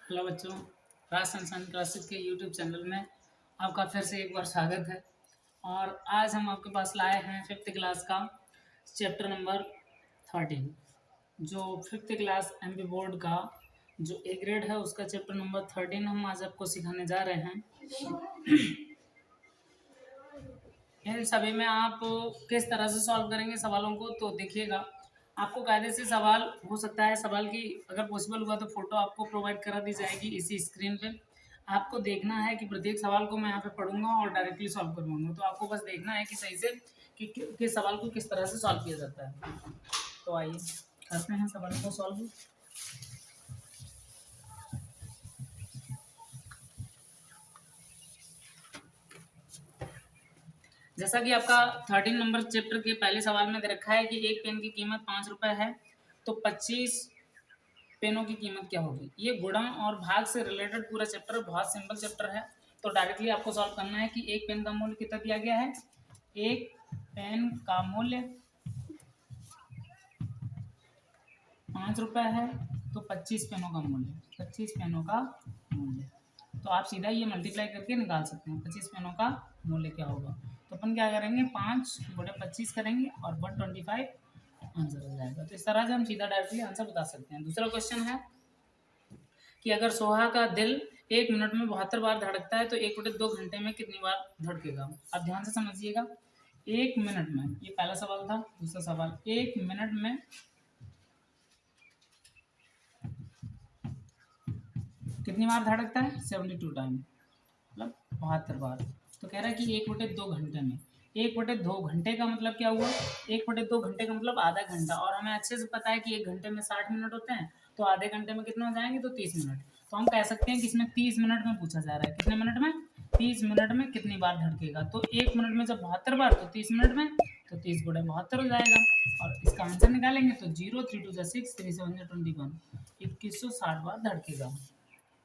Hello बच्चों, राज संसान classes के YouTube channel में आपका फिर से एक बार स्वागत है। और आज हम आपके पास लाए हैं फिफ्थ क्लास का चैप्टर नंबर 13, जो फिफ्थ क्लास एमपी बोर्ड का जो ए ग्रेड है उसका चैप्टर नंबर 13 हम आज आपको सिखाने जा रहे हैं। इन सभी में आप किस तरह से सॉल्व करेंगे सवालों को, तो देखिएगा आपको कायदे से सवाल हो सकता है। सवाल की अगर पॉसिबल हुआ तो फोटो आपको प्रोवाइड करा दी जाएगी इसी स्क्रीन पे। आपको देखना है कि प्रत्येक सवाल को मैं यहाँ पे पढ़ूंगा और डायरेक्टली सॉल्व करवाऊंगा, तो आपको बस देखना है कि सही से कि सवाल को किस तरह से सॉल्व किया जाता है। तो आइए करते हैं सवाल को सॉल्व। जैसा कि आपका 13 नंबर चैप्टर के पहले सवाल में दे रखा है कि एक पेन की कीमत 5 रुपए है, तो 25 पेनों की कीमत क्या होगी। ये गुणा और भाग से रिलेटेड पूरा चैप्टर बहुत सिंपल चैप्टर है। तो डायरेक्टली आपको सॉल्व करना है कि एक पेन का मूल्य कितना दिया गया है। एक पेन का मूल्य 5 रुपए है, तो 25 पेनों का मूल्य 25 पेनों का मूल्य, तो आप सीधा ये मल्टीप्लाई करके निकाल सकते हैं 25 पेनों का मूल्य क्या होगा। तो अपन क्या करेंगे, 5 गुणे 25 करेंगे और 125 आंसर हो जाएगा। तो इस तरह से हम सीधा डायरेक्टली आंसर बता सकते हैं। दूसरा क्वेश्चन है कि अगर सोहा का दिल 1 मिनट में 72 बार धड़कता है, तो 1/2 घंटे में कितनी बार धड़केगा। अब ध्यान से समझिएगा। 1 मिनट में, ये पहला सवाल था। दूसरा सवाल, 1 मिनट में कितनी बार धड़कता है, 72 टाइम, मतलब 72 बार। तो कह रहा है कि 1/2 घंटे में, 1/2 घंटे का मतलब क्या हुआ, 1/2 घंटे का मतलब आधा घंटा। और हमें अच्छे से पता है कि 1 घंटे में 60 मिनट होते हैं, तो आधे घंटे में कितने हो जाएंगे, तो 30 मिनट। तो हम कह सकते हैं कि इसमें 30 मिनट में पूछा जा रहा है। कितने मिनट में, 30 मिनट में कितनी बार धड़केगा। तो 1 मिनट में जब 72 बार, तो 30 मिनट में तो 30 गुणे 72 हो जाएगा। और इसका आंसर निकालेंगे तो 0 3 2 6 3 7 21, 2160 बार धड़केगा।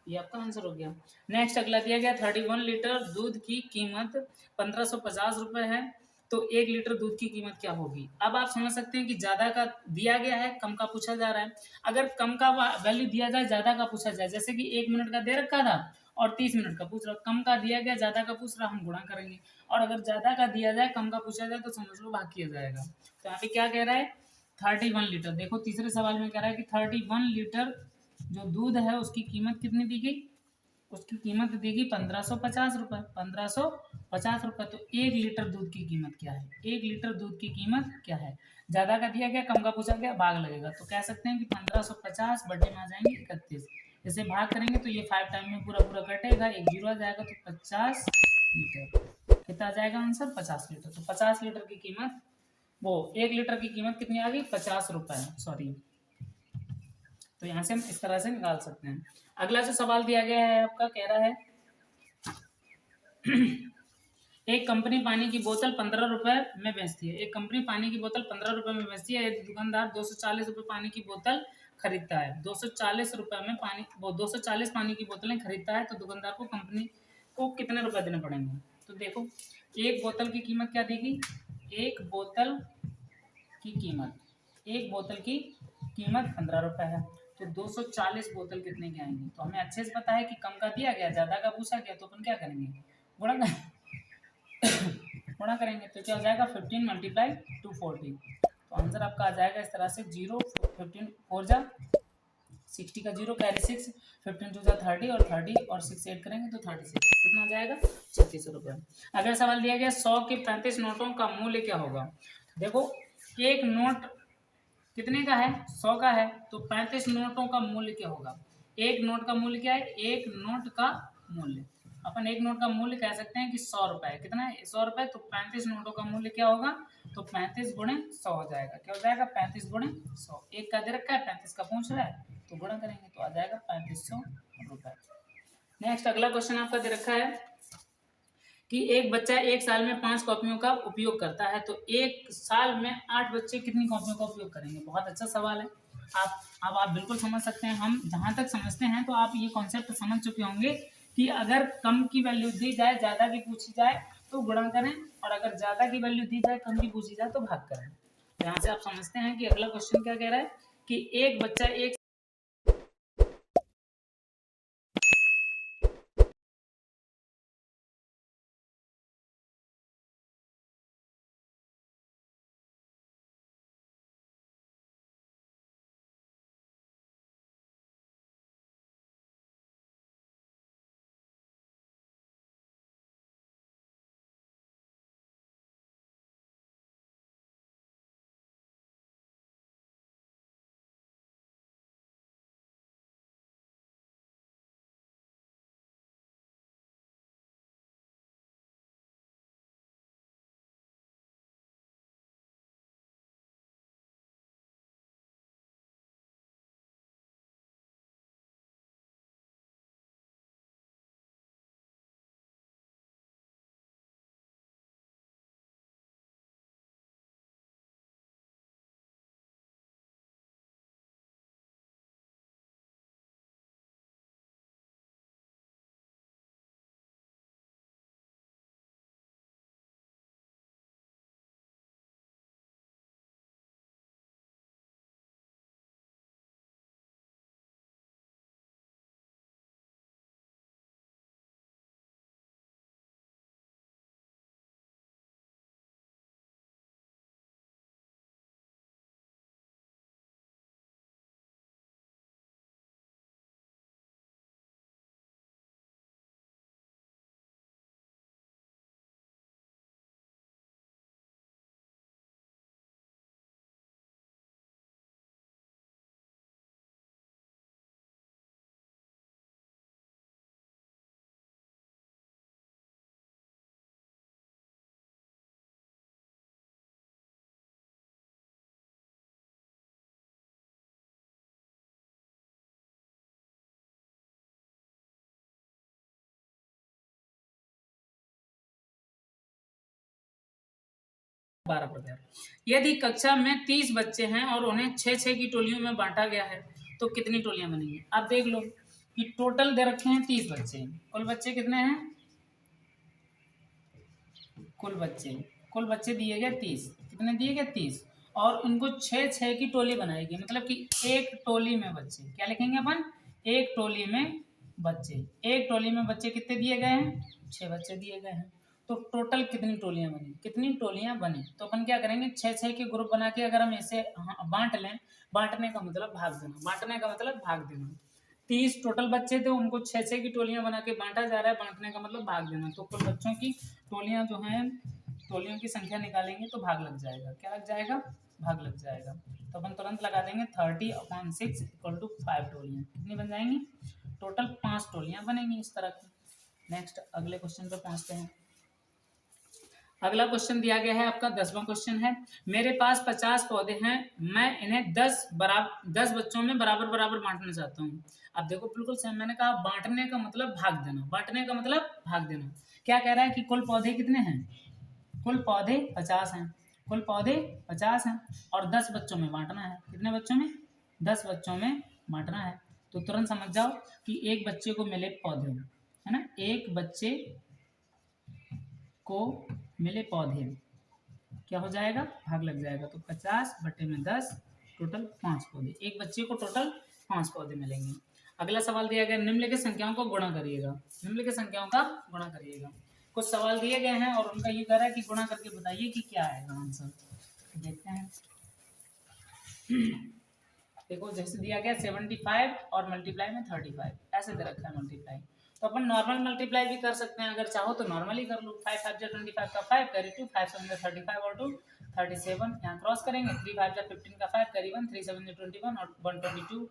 ये आपका आंसर हो गया। नेक्स्ट अगला दिया गया 31 लीटर दूध की कीमत 1550 रुपए है, तो 1 लीटर दूध की कीमत क्या होगी। अब आप समझ सकते हैं कि ज्यादा का दिया गया है, कम का पूछा जा रहा है। अगर कम का वैल्यू दिया जाए, ज्यादा का पूछा जाए, जैसे कि 1 मिनट का दे रखा था और 30 मिनट का पूछ रहा, कम का दिया गया, ज्यादा का पूछ रहा, हम गुणा करेंगे। और अगर ज्यादा का दिया जाए, कम का पूछा जाए, तो समझ लो भाग किया जाएगा। तो यहाँ पे क्या कह रहा है, 31 लीटर। देखो तीसरे सवाल में कह रहा है कि 31 लीटर जो दूध है उसकी कीमत कितनी दी गई, उसकी कीमत देगी 1550 रुपए, 1550 रुपए। तो 1 लीटर दूध की कीमत क्या है, 1 लीटर दूध की कीमत क्या है। ज्यादा का दिया गया, कम का पूछा गया, भाग लगेगा। तो कह सकते हैं कि 1550 बटे में आ जाएंगे 31। इसे भाग करेंगे तो ये 5 टाइम में पूरा पूरा कटेगा, एक जीरो आ जाएगा, तो 50 लीटर। कितना आ जाएगा आंसर, 50 लीटर। तो 50 लीटर की कीमत, वो 1 लीटर की कीमत कितनी आ गई, 50 रुपए, सॉरी। तो यहाँ से हम इस तरह से निकाल सकते हैं। अगला जो सवाल दिया गया है आपका, कह रहा है एक कंपनी पानी की बोतल 15 रुपए में बेचती है। एक कंपनी पानी की बोतल 15 रुपए में बेचती है। यदि दुकानदार 240 रुपए पानी की बोतल खरीदता है, 240 रुपए में पानी, वो 240 पानी की बोतलें खरीदता है, तो दुकानदार को कंपनी को कितने रुपए देने पड़ेंगे। तो देखो, एक बोतल की कीमत क्या देगी, एक बोतल की कीमत, एक बोतल की कीमत 15 रुपए है, तो 240 बोतल कितने के आएंगे। तो हमें अच्छे से पता है कि कम का दिया गया, ज्यादा का पूछा गया, तो अपन क्या करेंगे, गुणा गुणा करेंगे। तो क्या हो जाएगा, 15 मल्टीप्लाई 240। तो आंसर आपका आ जाएगा इस तरह से 0 15 4 जा 60 का 0 कैरी 6, 15 2 जा 30 और 30 और 6 ऐड करेंगे तो 36। कितना आ जाएगा, 36 रुपये। अगर सवाल दिया गया 100 के 35 नोटों का मूल्य क्या होगा। देखो, एक नोट कितने का है, 100 का है, तो 35 नोटों का मूल्य क्या होगा। एक नोट का मूल्य क्या है, एक नोट का मूल्य, अपन एक नोट का मूल्य कह सकते हैं कि 100 रुपए है। कितना है, 100 रुपए। तो 35 नोटों का मूल्य क्या होगा, तो 35 गुणे 100 हो जाएगा। क्या हो जाएगा, 35 गुणे 100। एक का दे रखा है, 35 का पूछ रहा है, तो गुणा करेंगे तो आ जाएगा 3500 रुपए। नेक्स्ट अगला क्वेश्चन आपका दे रखा है कि एक बच्चा एक साल में 5 कॉपियों का उपयोग करता है, तो एक साल में 8 बच्चे कितनी कॉपियों का उपयोग करेंगे। बहुत अच्छा सवाल है। आप बिल्कुल समझ सकते हैं। हम जहां तक समझते हैं तो आप ये कॉन्सेप्ट समझ चुके होंगे कि अगर कम की वैल्यू दी जाए, ज्यादा की पूछी जाए तो गुणा करें, और अगर ज्यादा की वैल्यू दी जाए, कम की पूछी जाए तो भाग करें। यहाँ से आप समझते हैं कि अगला क्वेश्चन क्या कह रहा है कि एक बच्चा एक 12 प्रकार। यदि कक्षा में 30 बच्चे हैं और उन्हें 6-6 की टोलियों में बांटा गया है तो कितनी टोलियां बनेंगी? आप देख लो कि टोटल दे रखे हैं 30 बच्चे, कुल बच्चे कितने हैं? कुल बच्चे दिए गए 30। कितने दिए गए? 30। और उनको 6-6 की टोली बनाएगी, मतलब कि एक टोली में बच्चे, क्या लिखेंगे अपन? एक टोली में बच्चे। एक टोली में बच्चे कितने दिए गए हैं? 6 बच्चे दिए गए हैं। तो टोटल कितनी टोलियां बनी? कितनी टोलियां बनी? तो अपन क्या करेंगे, 6-6 के ग्रुप बना के अगर हम ऐसे बांट लें, बांटने का मतलब भाग देना, बांटने का मतलब भाग देना। 30 टोटल बच्चे थे, उनको 6-6 की टोलियां बना के बांटा जा रहा है, बांटने का मतलब भाग देना। तो कुल बच्चों की टोलियां जो हैं, टोलियों की संख्या निकालेंगे तो भाग लग जाएगा। क्या लग जाएगा? भाग लग जाएगा। तो अपन तुरंत लगा देंगे 30/6 इक्वल टू 5 टोलियां। कितनी बन जाएंगी? टोटल 5 टोलियां बनेंगी इस तरह की। नेक्स्ट अगले क्वेश्चन पे पहुंचते हैं। अगला क्वेश्चन दिया गया है आपका 10वां क्वेश्चन है, मेरे पास 50 पौधे हैं, मैं इन्हें 10 बच्चों में बराबर बराबर बांटना चाहता हूँ। अब देखो बिल्कुल सेम, मैंने कहा बांटने का मतलब भाग देना, बांटने का मतलब भाग देना। क्या कह रहा है कि कुल पौधे कितने हैं? कुल पौधे 50 हैं, कुल पौधे 50 हैं और 10 बच्चों में बांटना है। कितने बच्चों में? 10 बच्चों में बांटना है। तो तुरंत समझ जाओ कि एक बच्चे को मिले पौधे, है ना, एक बच्चे को मिले पौधे, क्या हो जाएगा? भाग लग जाएगा। तो 50/10 टोटल 5 पौधे, एक बच्चे को टोटल 5 पौधे मिलेंगे। अगला सवाल दिया गया, निम्नलिखित संख्याओं को गुणा करिएगा। निम्नलिखित संख्याओं का गुणा करिएगा। कुछ सवाल दिए गए हैं और उनका ये कह रहा है कि गुणा करके बताइए कि क्या आएगा आंसर। देखते हैं। देखो जैसे दिया गया 75 और मल्टीप्लाई में 35, ऐसे दे रखा है मल्टीप्लाई। तो अपन नॉर्मल मल्टीप्लाई भी कर सकते हैं, अगर चाहो तो नॉर्मली कर लो। 5 5 25 का 5 कैरी 2, 5 7 35 और 2 37, यहाँ क्रॉस करेंगे। 3 5 15 का 5 कैरी 1, 3 7 21 और 122,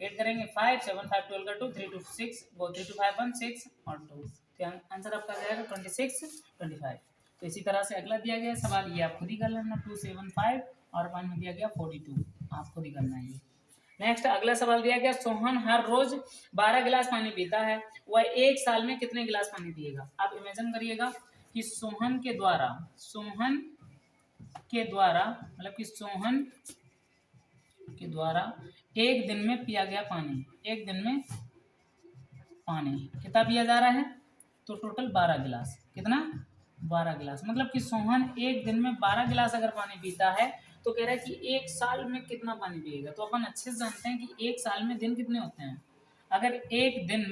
8 करेंगे 5 7 5 12 का 2, 3 2 6, 3 2 5 1 6 और 2। तो आंसर आपका जाएगा 26 25। तो इसी तरह से अगला दिया गया सवाल, ये आप खुद ही कर लेना। 275 और 1 में दिया गया 42, आप खुद ही करना है। नेक्स्ट अगला सवाल दिया गया, सोहन हर रोज 12 गिलास पानी पीता है, वह एक साल में कितने गिलास पानी पिएगा? आप इमेजिन करिएगा कि सोहन के द्वारा मतलब कि सोहन के द्वारा एक दिन में पिया गया पानी, एक दिन में पानी कितना पिया जा रहा है? तो टोटल 12 गिलास। कितना? 12 गिलास। मतलब कि सोहन एक दिन में 12 गिलास अगर पानी पीता है तो कह रहा है कि एक साल में कितना पानी पिएगा। तो अपन अच्छे से जानते हैं कि एक साल में दिन कितने होते हैं। अगर एक दिन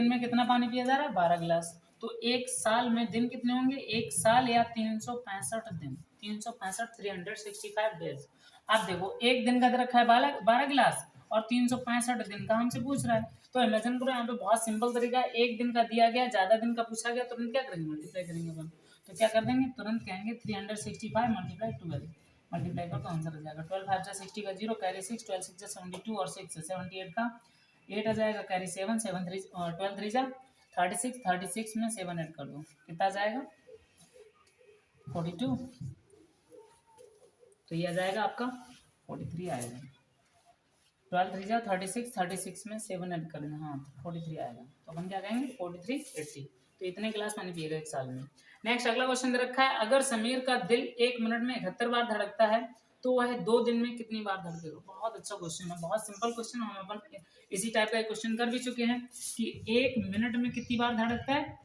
में कितना पानी पिया जा रहा है? 12 गिलास। तो एक साल में दिन कितने होंगे? एक साल या 365 दिन, 365 365 डेज। आप देखो एक दिन का दे रखा है 12 गिलास और 365 दिन का हमसे पूछ रहा है। तो इमेजिन करो, यहाँ पे बहुत सिंपल तरीका है, एक दिन का दिया गया, ज्यादा दिन का पूछा गया, तुरंत क्या करेंगे? मल्टीप्लाई करेंगे अपन। तो क्या कर देंगे? तुरंत कहेंगे 365 मल्टीप्लाई 12, मल्टीप्लाई कर तो आंसर आ जाएगा 12 5 60 का 0 कैरी 6, 12 6 72 और 6 78 का 8 आ जाएगा, कैरी 7 7 3 12 3 जा 36, 36 में 7 ऐड कर दो, कितना आ जाएगा? 42। तो ये आ जाएगा आपका 43 आएगा। 12 3 जा 36, 36 में 7 ऐड कर देना, हाँ 43 आएगा। तो अपन क्या कहेंगे? 43 80। तो इतने गिलास पानी पिएगा एक साल में। नेक्स्ट अगला क्वेश्चन दे रखा है, अगर समीर का दिल 1 मिनट में 71 बार धड़कता है तो वह 2 दिन में कितनी बार धड़केगा? बहुत अच्छा क्वेश्चन है, बहुत सिंपल क्वेश्चन। हम अपन इसी टाइप का क्वेश्चन कर भी चुके हैं कि 1 मिनट में कितनी बार धड़कता है?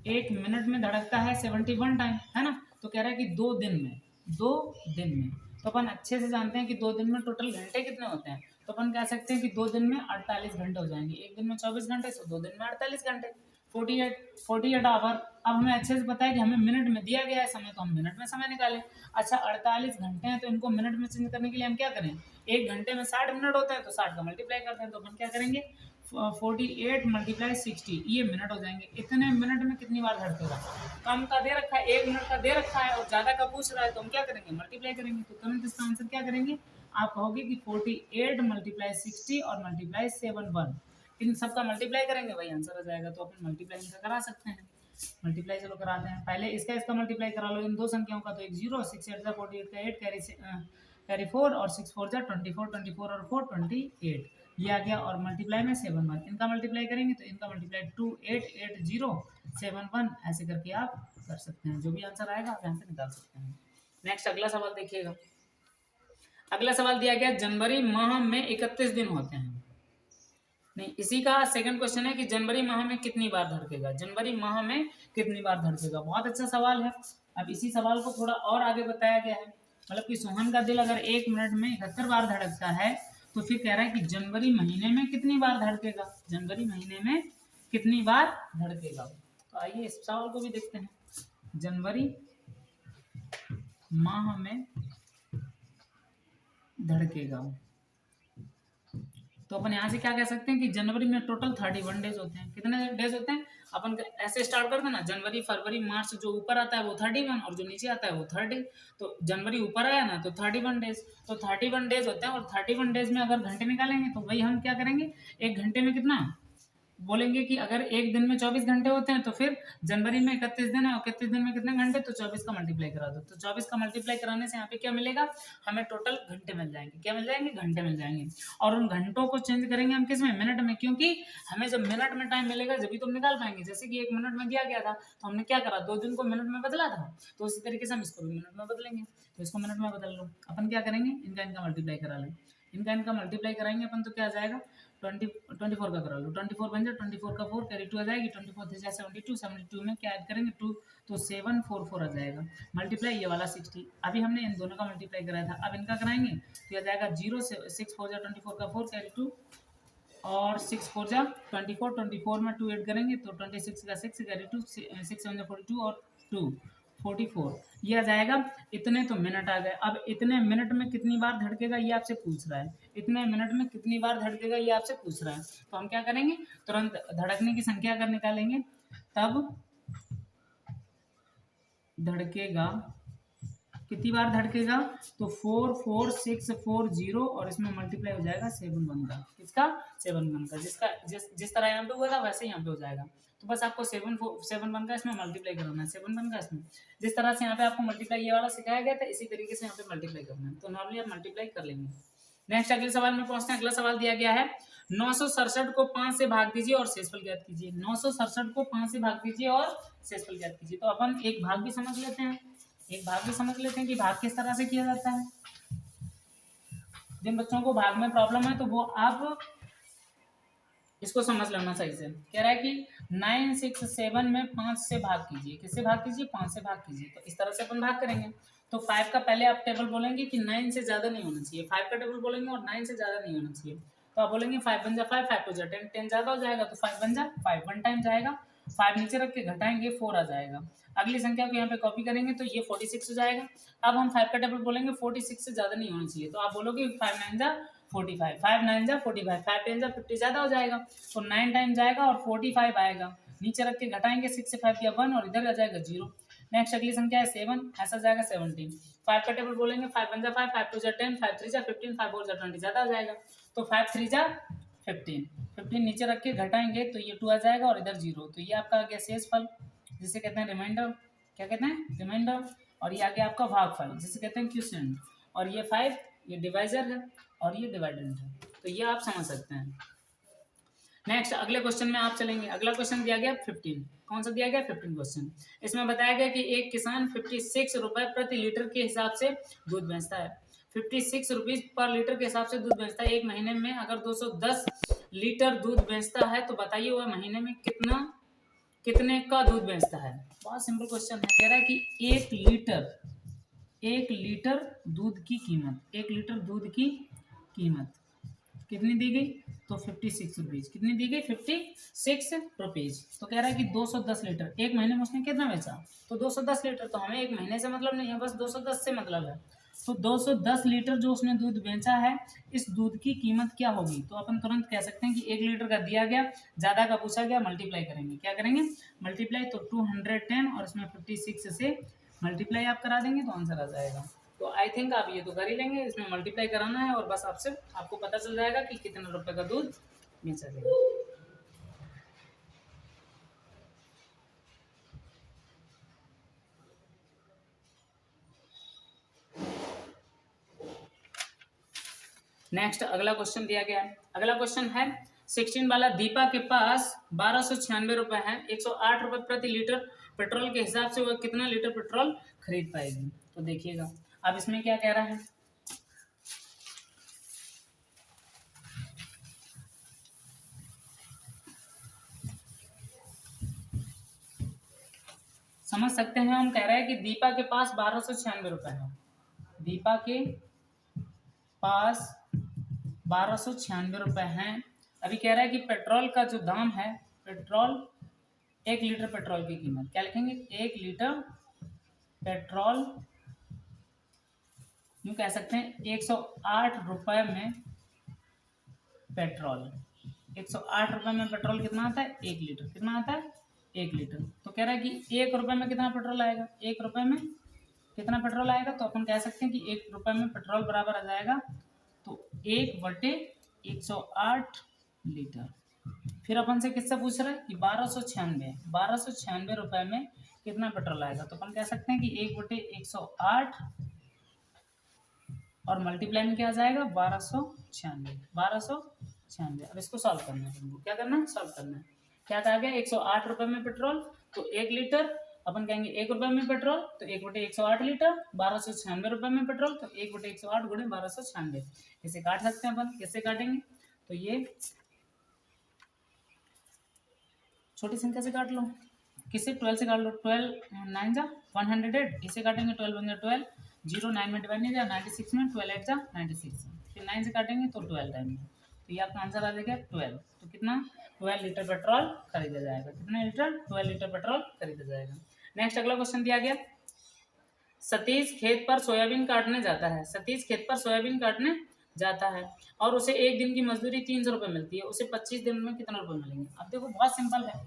1 मिनट में धड़कता है 71 टाइम, है ना। तो कह रहा है कि 2 दिन में, 2 दिन में। तो अपन अच्छे से जानते हैं कि 2 दिन में टोटल घंटे कितने होते हैं। तो अपन कह सकते हैं कि 2 दिन में 48 घंटे हो जाएंगे। एक दिन में 24 घंटे, तो 2 दिन में 48 घंटे, 48 आवर। अब हमें अच्छे से पता है कि हमें मिनट में दिया गया है समय, तो हम मिनट में समय निकालें। अच्छा 48 घंटे हैं तो इनको मिनट में चेंज करने के लिए हम क्या करें? एक घंटे में 60 मिनट होता है तो 60 का मल्टीप्लाई करते हैं। तो अपन क्या करेंगे? 48 मल्टीप्लाई 60, ये मिनट हो जाएंगे। इतने मिनट में कितनी बार धड़केगा? कम का दे रखा है, 1 मिनट का दे रखा है और ज्यादा का पूछ रहा है, तो हम क्या करेंगे? मल्टीप्लाई करेंगे। तो तुरंत इसका आंसर क्या करेंगे? आप कहोगे कि 48 मल्टीप्लाई 60 और मल्टीप्लाई 71, इन सबका मल्टीप्लाई करेंगे, वही आंसर आ जाएगा। तो अपन मल्टीप्लाई इनका करा सकते हैं। मल्टीप्लाई चलो कराते हैं। पहले इसका मल्टीप्लाई करा लो इन दो संख्याओं का। तो एक 0, 6 8 48 का 8 कैरी 4 और 6 4 जा 24, 24 और 4 28, ये आ गया, और मल्टीप्लाई में 7 1, इनका मल्टीप्लाई करेंगे तो इनका मल्टीप्लाई 288071 ऐसे करके आप कर सकते हैं। जो भी आंसर आएगा आप यहाँ से निकाल सकते हैं। नेक्स्ट अगला सवाल देखिएगा। अगला सवाल दिया गया जनवरी माह में 31 दिन होते हैं। नहीं, इसी का सेकंड क्वेश्चन है कि जनवरी माह में कितनी बार धड़केगा, जनवरी माह में कितनी बार धड़केगा। बहुत अच्छा सवाल है। अब इसी सवाल को थोड़ा और आगे बताया गया है, मतलब कि सोहन का दिल अगर 1 मिनट में 71 बार धड़कता है तो फिर कह रहा है कि जनवरी महीने में कितनी बार धड़केगा, जनवरी महीने में कितनी बार धड़केगा। तो आइए इस सवाल को भी देखते हैं। जनवरी माह में धड़केगा, तो अपन यहाँ से क्या कह सकते हैं कि जनवरी में टोटल 31 डेज होते हैं। कितने डेज होते हैं, अपन ऐसे स्टार्ट करते हैं ना, जनवरी फरवरी मार्च, जो ऊपर आता है वो 31 और जो नीचे आता है वो 30। तो जनवरी ऊपर आया ना तो 31 डेज, तो 31 डेज होते हैं। और 31 डेज में अगर घंटे निकालेंगे तो वही हम क्या करेंगे, एक घंटे में कितना बोलेंगे कि अगर एक दिन में 24 घंटे होते हैं तो फिर जनवरी में 31 दिन है और 31 दिन में कितने घंटे, तो 24 का मल्टीप्लाई करा दो। तो 24 का मल्टीप्लाई कराने से यहाँ पे क्या मिलेगा, हमें टोटल घंटे मिल जाएंगे। क्या मिल जाएंगे, घंटे मिल जाएंगे। और उन घंटों को चेंज करेंगे हम किस में, मिनट में, क्योंकि हमें जब मिनट में टाइम मिलेगा जब भी तो निकाल पाएंगे। जैसे कि 1 मिनट में दिया गया था तो हमने क्या करा, 2 दिन को मिनट में बदला था, तो उसी तरीके से हम इसको भी मिनट में बदलेंगे। तो इसको मिनट में बदल लो। अपन क्या करेंगे, इनका मल्टीप्लाई करा लें, इनका मल्टीप्लाई कराएंगे अपन तो क्या आ जाएगा, 24 का करा लो, 24 बन जाए, 24 का 4 कैरी 2 आ जाएगी, 24 से 72, 72 में क्या ऐड करेंगे 2, तो 744 आ जाएगा। मल्टीप्लाई ये वाला 60, अभी हमने इन दोनों का मल्टीप्लाई कराया था, अब इनका कराएंगे तो आ जाएगा 0 से 6 4 जा 24 का 4 कैरी 2 और 6 4 जा 24, 24 में 2 ऐड करेंगे तो 26 का 6 कैरी 2 6 7 42 और 2 44, ये आ जाएगा। इतने तो मिनट आ गए। अब इतने मिनट में कितनी बार धड़केगा ये आपसे पूछ रहा है, इतने मिनट में कितनी बार धड़केगा ये आपसे पूछ रहा है। तो हम क्या करेंगे, तुरंत धड़कने की संख्या अगर निकालेंगे तब धड़केगा, कितनी बार धड़केगा, तो 44640 और इसमें मल्टीप्लाई हो जाएगा 7 1 का, किसका, 7 1 का, जिस तरह यहाँ पे हुआ था वैसे यहाँ पे हो जाएगा। तो बस आपको 7 1 का इसमें मल्टीप्लाई करना है, 7 1 का इसमें, जिस तरह से यहाँ पे आपको मल्टीप्लाई ये वाला सिखाया गया था इसी तरीके से यहाँ पे मल्टीप्लाई करना है। तो नॉर्मली आप मल्टीप्लाई कर लेंगे। नेक्स्ट अगले सवाल में पहुंचते हैं। अगला सवाल दिया गया है 967 को 5 से भाग दीजिए और शेषफल ज्ञात कीजिए। 967 को 5 से भाग दीजिए और शेषफल ज्ञात कीजिए। तो अपन एक भाग भी समझ लेते हैं, एक भाग भी समझ लेते हैं कि भाग किस तरह से किया जाता है। जिन बच्चों को भाग में प्रॉब्लम है तो वो आप इसको समझ लेना सही से। कह रहा है कि 967 में 5 से भाग कीजिए, किससे भाग कीजिए, 5 से भाग कीजिए। तो इस तरह से अपन भाग करेंगे। तो 5 का पहले आप टेबल बोलेंगे कि 9 से ज्यादा नहीं होना चाहिए, 5 का टेबल बोलेंगे और 9 से ज्यादा नहीं होना चाहिए। तो आप बोलेंगे 5 बन जा 5, 5 टू जा 10, 10 ज्यादा हो जाएगा तो 5 बन जा 5, 1 टाइम जाएगा, 5 नीचे रख के घटाएंगे 4 आ जाएगा। अगली संख्या को यहाँ पे कॉपी करेंगे तो ये 46 हो जाएगा। अब हम 5 का टेबल बोलेंगे, 46 से ज्यादा नहीं होना चाहिए। तो आप बोलोगे 5 9 जा 45, 5 9 जा 45, 5 10 जा 50 ज्यादा हो जाएगा। तो 9 टाइम जाएगा और 45 आएगा, नीचे रख के घटाएंगे 6 से 5 या 1 और इधर आ जाएगा 0। नेक्स्ट अगली संख्या है 7, ऐसा जाएगा 17। 5 का टेबल बोलेंगे, 5 1 जा 5, 5 2 जा 10, 5 3 जा 15, 5 4 जा 20 ज्यादा हो जाएगा। तो 5 3 जा 15, 15 नीचे रख के घटाएंगे तो ये 2 आ जाएगा और इधर 0। तो ये आपका आ गया शेषफल, जिसे कहते हैं रिमाइंडर। क्या कहते हैं, रिमाइंडर। और ये आ गया आपका भागफल, जिसे कहते हैं क्वोशिएंट। और ये 5 ये डिवाइजर है और ये डिवाइडेंट है। तो ये आप समझ सकते हैं। नेक्स्ट अगले क्वेश्चन में आप चलेंगे। अगला क्वेश्चन दिया गया 15, कौन सा दिया गया 15 क्वेश्चन। इसमें बताया गया कि एक किसान 56 रुपए प्रति लीटर के हिसाब से दूध बेचता है। 56 रुपीज पर लीटर के हिसाब से दूध बेचता है। एक महीने में अगर 210 लीटर दूध बेचता है तो बताइए वह महीने में कितने का दूध बेचता है। बहुत सिंपल क्वेश्चन है। कह रहा है कि 1 लीटर दूध की कीमत, 1 लीटर दूध की कीमत कितनी दी गई, तो 56 रुपीज। कितनी दी गई, 56 रुपीज। तो कह रहा है कि 210 लीटर एक महीने में उसने कितना बेचा, तो 210 लीटर। तो हमें एक महीने से मतलब नहीं है, बस 210 से मतलब है। तो 210 लीटर जो उसने दूध बेचा है, इस दूध की कीमत क्या होगी। तो अपन तुरंत कह सकते हैं कि 1 लीटर का दिया गया, ज्यादा का पूछा गया, मल्टीप्लाई करेंगे। क्या करेंगे, मल्टीप्लाई। तो 210 और इसमें 56 से मल्टीप्लाई आप करा देंगे तो आंसर आ जाएगा। तो आई थिंक आप ये तो कर ही लेंगे, इसमें मल्टीप्लाई कराना है और बस आपको पता चल जाएगा कि कितने रुपए का दूध बेचा जाएगा। नेक्स्ट अगला क्वेश्चन दिया गया है, अगला क्वेश्चन है 16 वाला, दीपा के पास 1296 रुपए हैं, 108 रुपए प्रति लीटर पेट्रोल के हिसाब से वह कितना लीटर पेट्रोल खरीद पाएगी। तो देखिएगा अब इसमें क्या कह रहा है, समझ सकते हैं हम। कह रहे हैं कि दीपा के पास 1296 रुपए है, दीपा के पास 1296 रुपए हैं। अभी कह रहा है कि पेट्रोल का जो दाम है, पेट्रोल 1 लीटर पेट्रोल की कीमत क्या लिखेंगे, 1 लीटर पेट्रोल, यूँ कह सकते हैं 108 रुपए में पेट्रोल, 108 रुपए में पेट्रोल कितना आता है, 1 लीटर, कितना आता है 1 लीटर। तो कह रहा है कि 1 रुपए में कितना पेट्रोल आएगा, 1 रुपए में कितना पेट्रोल आएगा, तो अपन कह सकते हैं कि 1 रुपए में पेट्रोल बराबर आ जाएगा तो 1/108 लीटर। फिर अपन से किससे पूछ रहा है कि 1296 रुपए में कितना पेट्रोल आएगा, तो अपन कह सकते हैं कि 1/108 और मल्टीप्लाई में क्या आ जाएगा 1296। अब इसको सॉल्व करना है, क्या करना है, सॉल्व करना है। क्या कहा गया, 108 रुपए में पेट्रोल तो 1 लीटर, अपन कहेंगे 1 रुपए में पेट्रोल तो 1/108 लीटर, 1296 रुपए में पेट्रोल तो 1/108 गुणे 1296। इसे काट सकते हैं अपन, कैसे काटेंगे, तो ये छोटी संख्या से काट लो, किससे 12 से काट लो, 12 9 जा 108, इसे काटेंगे 12 बन जा 12, 0 9 में डिवाइड नहीं जा 96 में, 12 8 जा 96, फिर 9 से काटेंगे तो 12 टाइम में, तो ये आपका आंसर आ जाएगा 12। तो कितना 12 लीटर पेट्रोल खरीदा जाएगा, कितना लीटर 12 लीटर पेट्रोल खरीदा जाएगा। नेक्स्ट अगला क्वेश्चन दिया गया, सतीश खेत पर सोयाबीन काटने जाता है, सतीश खेत पर सोयाबीन काटने जाता है और उसे एक दिन की मजदूरी 300 रुपये मिलती है, उसे 25 दिन में कितना रुपये मिलेंगे। अब देखो बहुत सिंपल है,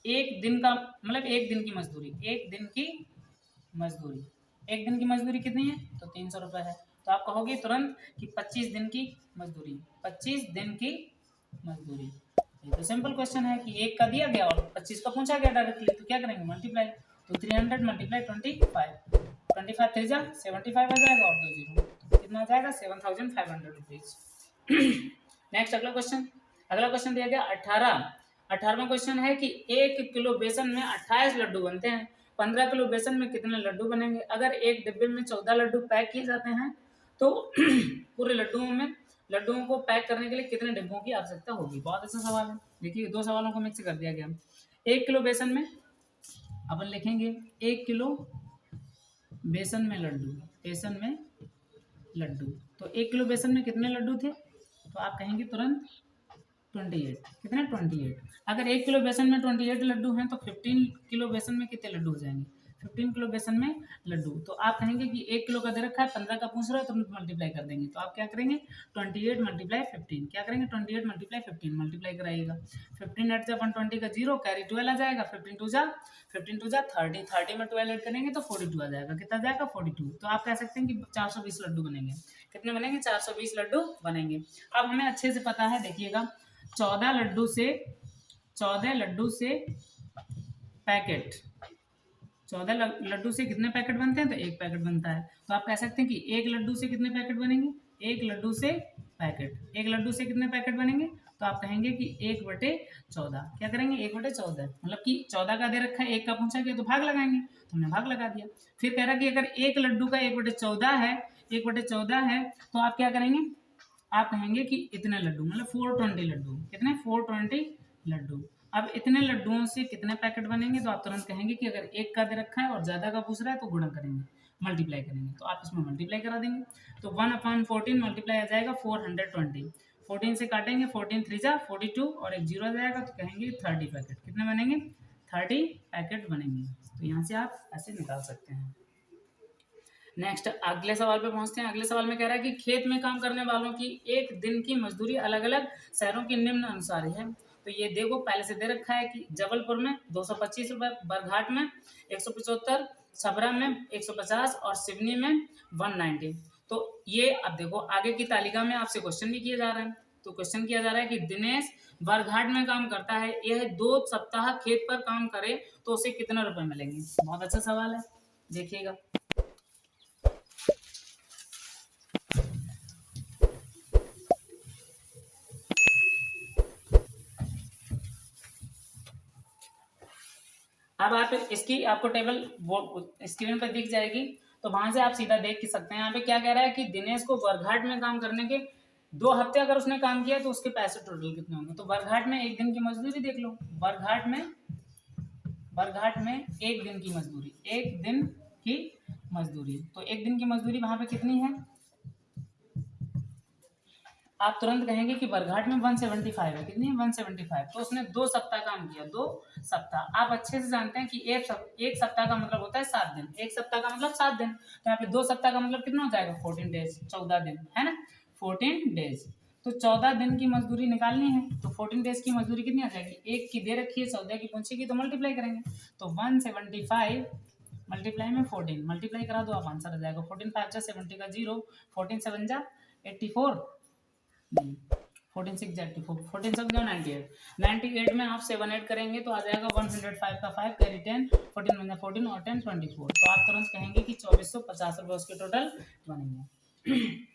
एक दिन का मतलब एक दिन की मजदूरी, एक दिन की मजदूरी, एक दिन की मजदूरी कितनी है तो 300 रुपये है। तो आप कहोगे तुरंत कि 25 दिन की मजदूरी, 25 दिन की मजदूरी। ये तो सिंपल क्वेश्चन है कि एक का दिया गया और 25 का पूछा गया डायरेक्टली, तो क्या करेंगे मल्टीप्लाई, तो 300 मल्टीप्लाई 25, 25 3 जा 75 आ जाएगा और 2 जीरो, तो कितना आ जाएगा 7500 रुपीज। नेक्स्ट अगला क्वेश्चन दिया गया 18वां क्वेश्चन है कि 1 किलो बेसन में 28 लड्डू बनते हैं, 15 किलो बेसन में कितने लड्डू बनेंगे। अगर एक डिब्बे में 14 लड्डू पैक किए जाते हैं तो पूरे लड्डुओं को पैक करने के लिए कितने डिब्बों की आवश्यकता होगी। बहुत अच्छा सवाल है, देखिए 2 सवालों को मिक्स कर दिया गया। 1 किलो बेसन में अपन लिखेंगे 1 किलो बेसन में लड्डू, बेसन में लड्डू, तो 1 किलो बेसन में कितने लड्डू थे, तो आप कहेंगे तुरंत 28, कितने 28। अगर 1 किलो बेसन में 28 लड्डू हैं तो 15 किलो बेसन में कितने लड्डू हो जाएंगे, 15 किलो बेसन में लड्डू। तो आप कहेंगे कि 1 किलो का दे रखा है, 15 का पूछ रहा है, तो मल्टीप्लाई कर देंगे। तो आप क्या करेंगे 28 मल्टीप्लाई 15, क्या करेंगे 28 मल्टीप्लाई 15 मल्टीप्लाई कराइएगा, 15 8 जा 120 का 0 कैरी 12 आ जाएगा, 15 2 जा 30, 30 में 12 ऐड करेंगे तो 42 आ जाएगा, कितना आ जाएगा 42। तो आप कह सकते हैं कि 420 लड्डू बनेंगे, कितने बनेंगे 420 लड्डू बनेंगे। अब हमें अच्छे से पता है, देखिएगा 14 लड्डू से पैकेट, 14 लड्डू से कितने पैकेट बनते हैं, तो 1 पैकेट बनता है। तो आप कह सकते हैं कि 1 लड्डू से कितने पैकेट बनेंगे, 1 लड्डू से पैकेट, 1 लड्डू से कितने पैकेट बनेंगे, तो आप कहेंगे कि 1/14, क्या करेंगे 1/14, मतलब कि 14 का दे रखा है, 1 का पूछा गया तो भाग लगाएंगे, तो हमने भाग लगा दिया। फिर कह रहा कि अगर 1 लड्डू का 1/14 है, 1/14 है, तो आप क्या करेंगे, आप कहेंगे कि इतने लड्डू मतलब 420 लड्डू, कितने 420 लड्डू। अब इतने लड्डुओं से कितने पैकेट बनेंगे, तो आप तुरंत कहेंगे कि अगर 1 का दे रखा है और ज़्यादा का पूछ रहा है तो गुणा करेंगे, मल्टीप्लाई करेंगे, तो आप इसमें मल्टीप्लाई करा देंगे। तो 1/14 मल्टीप्लाई आ जाएगा 420, 14 से काटेंगे 14 3 जा 42 और एक 0 आ जाएगा, तो कहेंगे 30 पैकेट, कितने बनेंगे 30 पैकेट बनेंगे। तो यहाँ से आप ऐसे निकाल सकते हैं। नेक्स्ट अगले सवाल पे पहुंचते हैं। अगले सवाल में कह रहा है कि खेत में काम करने वालों की एक दिन की मजदूरी अलग अलग शहरों की निम्न अनुसार है। तो ये देखो पहले से दे रखा है कि जबलपुर में 225 रुपये, बरघाट में 175, छपरा में 150 और सिवनी में 190। तो ये अब देखो आगे की तालिका में आपसे क्वेश्चन भी किया जा रहा है। तो क्वेश्चन किया जा रहा है कि दिनेश बरघाट में काम करता है, यह 2 सप्ताह खेत पर काम करे तो उसे कितने रुपए मिलेंगे। बहुत अच्छा सवाल है, देखिएगा अब आप इसकी आपको टेबल वो स्क्रीन पर दिख जाएगी, तो वहां से आप सीधा देख सकते हैं। यहाँ पे क्या कह रहा है कि दिनेश को बरघाट में काम करने के 2 हफ्ते अगर उसने काम किया तो उसके पैसे टोटल कितने होंगे। तो बरघाट में एक दिन की मजदूरी देख लो, बरघाट में एक दिन की मजदूरी, एक दिन की मजदूरी। तो एक दिन की मजदूरी वहां पे कितनी है, आप तुरंत कहेंगे कि बरघाट में 175 है। कितनी है, 175। तो उसने 2 सप्ताह काम किया, 2 सप्ताह। आप अच्छे से जानते हैं कि एक सप्ताह का मतलब होता है 7 दिन, एक सप्ताह का मतलब 7 दिन। तो यहाँ पे 2 सप्ताह का मतलब कितना हो जाएगा, 14 डेज, 14 दिन, है ना, 14 डेज। तो 14 दिन की मजदूरी निकालनी है, तो 14 डेज की मजदूरी कितनी आ जाएगी, एक की दे रखी है, 14 की पूछेगी, तो मल्टीप्लाई करेंगे। तो 175 मल्टीप्लाई में 14, मल्टीप्लाई करा दो, आप आंसर आ जाएगा 14 5 जा 70 का 0, 14 7 जा 84, 14 6 जा 84, 14 7 जा 98, 98 में आप 7 ऐड करेंगे तो आ जाएगा 105 का 5 कैरी 10, 14 में 14 और 10 24। तो आप तुरंत कहेंगे कि 2450 रुपये उसके टोटल बनेंगे।